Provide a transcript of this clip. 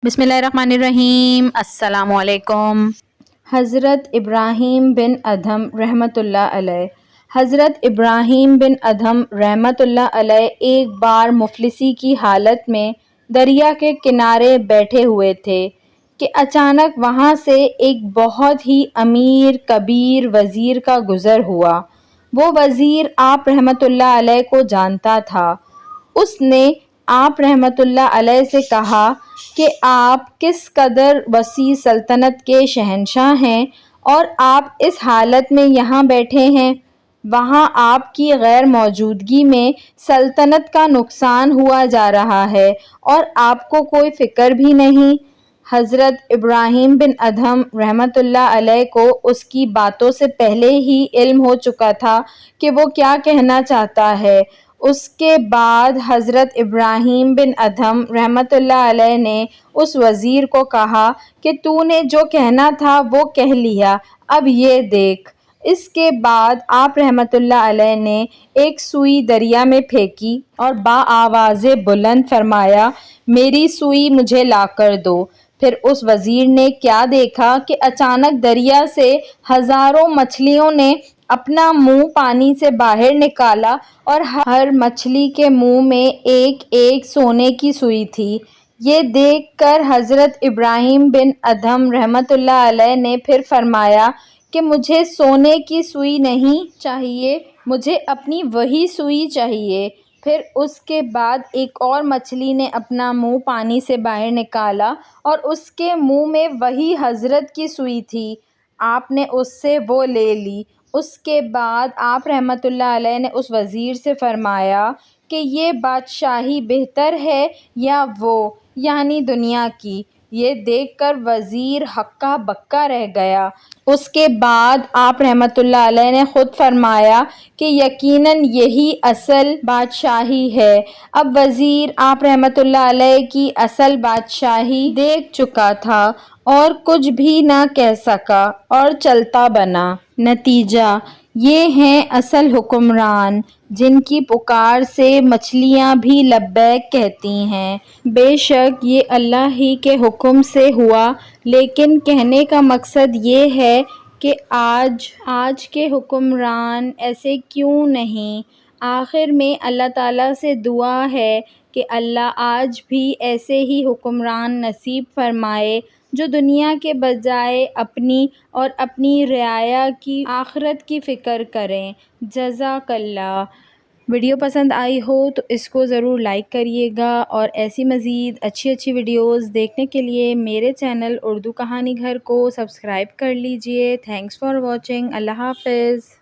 बिस्मिल्लाहिर्रहमानिर्रहीम। अस्सलाम वालेकुम। हज़रत इब्राहीम बिन अदहम रहमतुल्लाह अलैह। हज़रत इब्राहीम बिन अदहम रहमतुल्लाह अलैह एक बार मुफलिसी की हालत में दरिया के किनारे बैठे हुए थे कि अचानक वहाँ से एक बहुत ही अमीर कबीर वज़ीर का गुज़र हुआ। वो वज़ीर आप रहमतुल्लाह अलैह को जानता था। उसने आप रहमतुल्लाह अलैह से कहा कि आप किस कदर वसी सल्तनत के शहंशाह हैं और आप इस हालत में यहाँ बैठे हैं। वहाँ आपकी गैर मौजूदगी में सल्तनत का नुकसान हुआ जा रहा है और आपको कोई फ़िक्र भी नहीं। हज़रत इब्राहीम बिन अदहम रहमतुल्लाह अलैह को उसकी बातों से पहले ही इल्म हो चुका था कि वो क्या कहना चाहता है। उसके बाद हज़रत इब्राहीम बिन अदहम रहमतुल्लाह अलैह ने उस वज़ीर को कहा कि तूने जो कहना था वो कह लिया, अब ये देख। इसके बाद आप रहमतुल्लाह अलैह ने एक सुई दरिया में फेंकी और बाआवाज़े बुलंद फरमाया, मेरी सुई मुझे लाकर दो। फिर उस वज़ीर ने क्या देखा कि अचानक दरिया से हज़ारों मछलियों ने अपना मुंह पानी से बाहर निकाला और हर मछली के मुंह में एक एक सोने की सुई थी। ये देखकर हज़रत इब्राहीम बिन अदहम रहमतुल्लाह अलैह ने फिर फरमाया कि मुझे सोने की सुई नहीं चाहिए, मुझे अपनी वही सुई चाहिए। फिर उसके बाद एक और मछली ने अपना मुंह पानी से बाहर निकाला और उसके मुंह में वही हज़रत की सुई थी। आपने उससे वो ले ली। उसके बाद आप रहमतुल्लाह अलैह ने उस वज़ीर से फरमाया कि ये बादशाही बेहतर है या वो, यानी दुनिया की। ये देखकर वज़ीर हक्का बक्का रह गया। उसके बाद आप रहमतुल्लाह अलैह ने ख़ुद फरमाया कि यकीनन यही असल बादशाही है। अब वज़ीर आप रहमतुल्लाह अलैह की असल बादशाही देख चुका था और कुछ भी ना कह सका और चलता बना। नतीजा ये हैं असल हुक्मरान, जिनकी पुकार से मछलियाँ भी लब्बैक कहती हैं। बेशक ये अल्लाह ही के हुक्म से हुआ, लेकिन कहने का मकसद ये है कि आज के हुक्मरान ऐसे क्यों नहीं। आखिर में अल्लाह ताला से दुआ है कि अल्लाह आज भी ऐसे ही हुक्मरान नसीब फरमाए जो दुनिया के बजाय अपनी और अपनी रियाया की आखिरत की फ़िक्र करें। जज़ाकल्लाह। वीडियो पसंद आई हो तो इसको ज़रूर लाइक करिएगा और ऐसी मज़ीद अच्छी अच्छी वीडियोस देखने के लिए मेरे चैनल उर्दू कहानी घर को सब्सक्राइब कर लीजिए। Thanks for watching. अल्लाह हाफ़िज़।